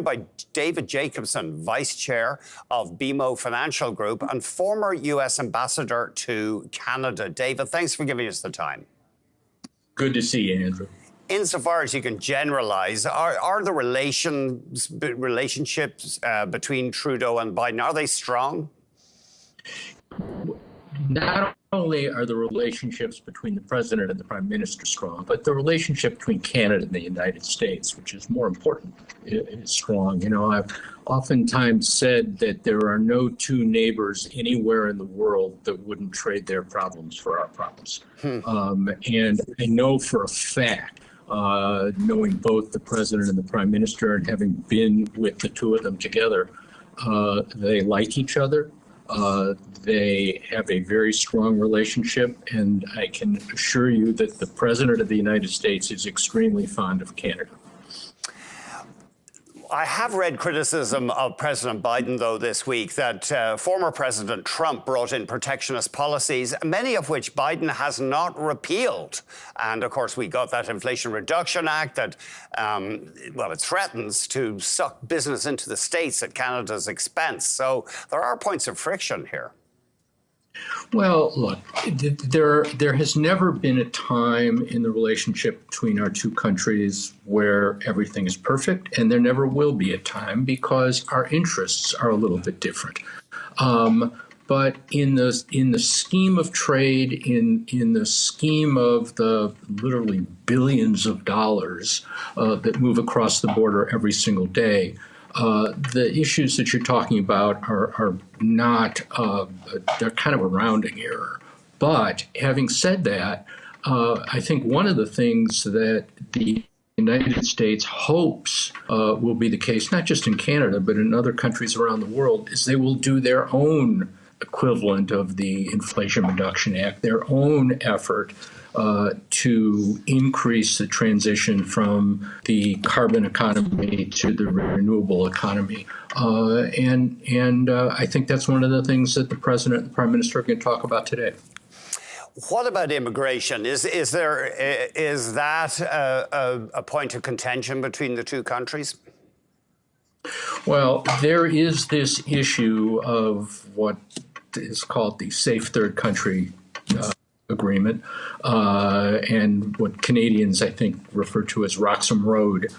By David Jacobson, Vice Chair of BMO Financial Group and former U.S. Ambassador to Canada. David, thanks for giving us the time. Good to see you, Andrew. Insofar as you can generalize, are the relationships between Trudeau and Biden, are they strong? Not only are the relationships between the president and the prime minister strong, but the relationship between Canada and the United States, which is more important, is strong. You know, I've oftentimes said that there are no two neighbors anywhere in the world that wouldn't trade their problems for our problems. And I know for a fact, knowing both the president and the prime minister and having been with the two of them together, they like each other. They have a very strong relationship, and I can assure you that the President of the United States is extremely fond of Canada. I have read criticism of President Biden, though, this week that former President Trump brought in protectionist policies, many of which Biden has not repealed. And, of course, we got that Inflation Reduction Act that, it threatens to suck business into the States at Canada's expense. So there are points of friction here. Well, look, there has never been a time in the relationship between our two countries where everything is perfect, and there never will be a time because our interests are a little bit different. But in the scheme of trade, in the scheme of the literally billions of dollars that move across the border every single day, the issues that you're talking about are not, they're kind of a rounding error. But having said that, I think one of the things that the United States hopes will be the case, not just in Canada, but in other countries around the world, is they will do their own equivalent of the Inflation Reduction Act, their own effort to increase the transition from the carbon economy to the renewable economy. And I think that's one of the things that the president and the prime minister are going to talk about today. What about immigration? Is that a point of contention between the two countries? Well, there is this issue of what is called the Safe Third Country agreement, and what Canadians, I think, refer to as Roxham Road,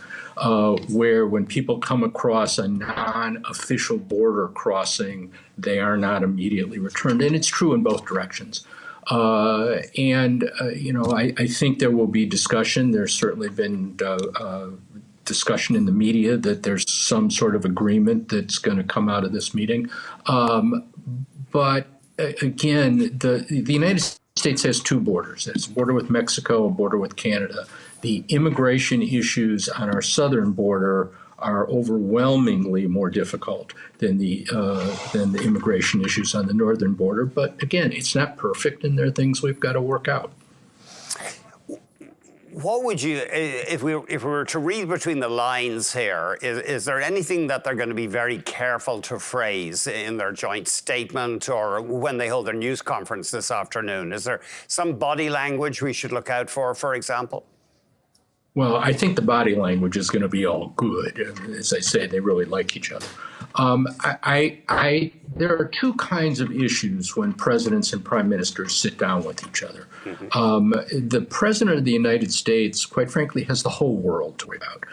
where when people come across a non-official border crossing, they are not immediately returned. And it's true in both directions. I think there will be discussion. There's certainly been discussion in the media that there's some sort of agreement that's going to come out of this meeting. But again, the United States has two borders. It's a border with Mexico, a border with Canada. The immigration issues on our southern border are overwhelmingly more difficult than the immigration issues on the northern border. But again, it's not perfect, and there are things we've got to work out. What would you, if we were to read between the lines here, is there anything that they're going to be very careful to phrase in their joint statement or when they hold their news conference this afternoon? Is there some body language we should look out for example? Well, I think the body language is going to be all good. As I say, they really like each other. There are two kinds of issues when presidents and prime ministers sit down with each other. The president of the United States, quite frankly, has the whole world to worry about.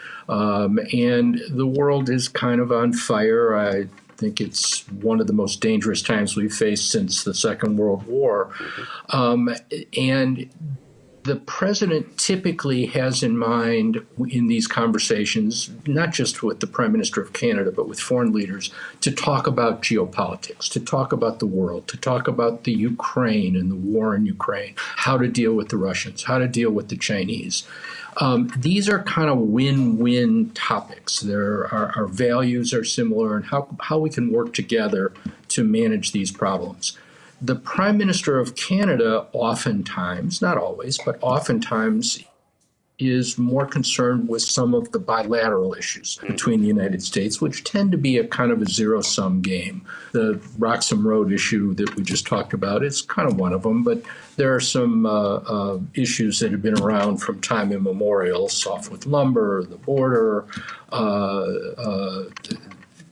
And the world is kind of on fire. I think it's one of the most dangerous times we've faced since the Second World War. And the president typically has in mind in these conversations, not just with the Prime Minister of Canada, but with foreign leaders, to talk about geopolitics, to talk about the world, to talk about the Ukraine and the war in Ukraine, how to deal with the Russians, how to deal with the Chinese. These are kind of win-win topics. Our values are similar, and how we can work together to manage these problems. The Prime Minister of Canada oftentimes, not always, but oftentimes is more concerned with some of the bilateral issues between the United States, which tend to be a kind of a zero-sum game. The Roxham Road issue that we just talked about is kind of one of them, but there are some issues that have been around from time immemorial, softwood lumber, the border,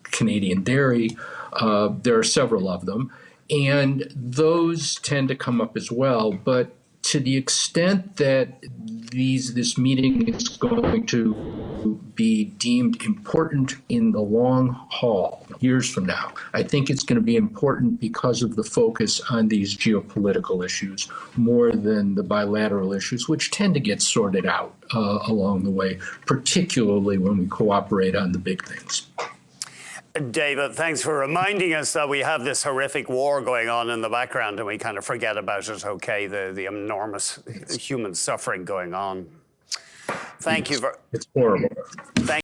Canadian dairy. There are several of them, and those tend to come up as well. But to the extent that this meeting is going to be deemed important in the long haul, years from now, I think it's going to be important because of the focus on these geopolitical issues more than the bilateral issues, which tend to get sorted out along the way, particularly when we cooperate on the big things. David, thanks for reminding us that we have this horrific war going on in the background and we kind of forget about it, okay, the enormous human suffering going on. Thank you. It's horrible. Thank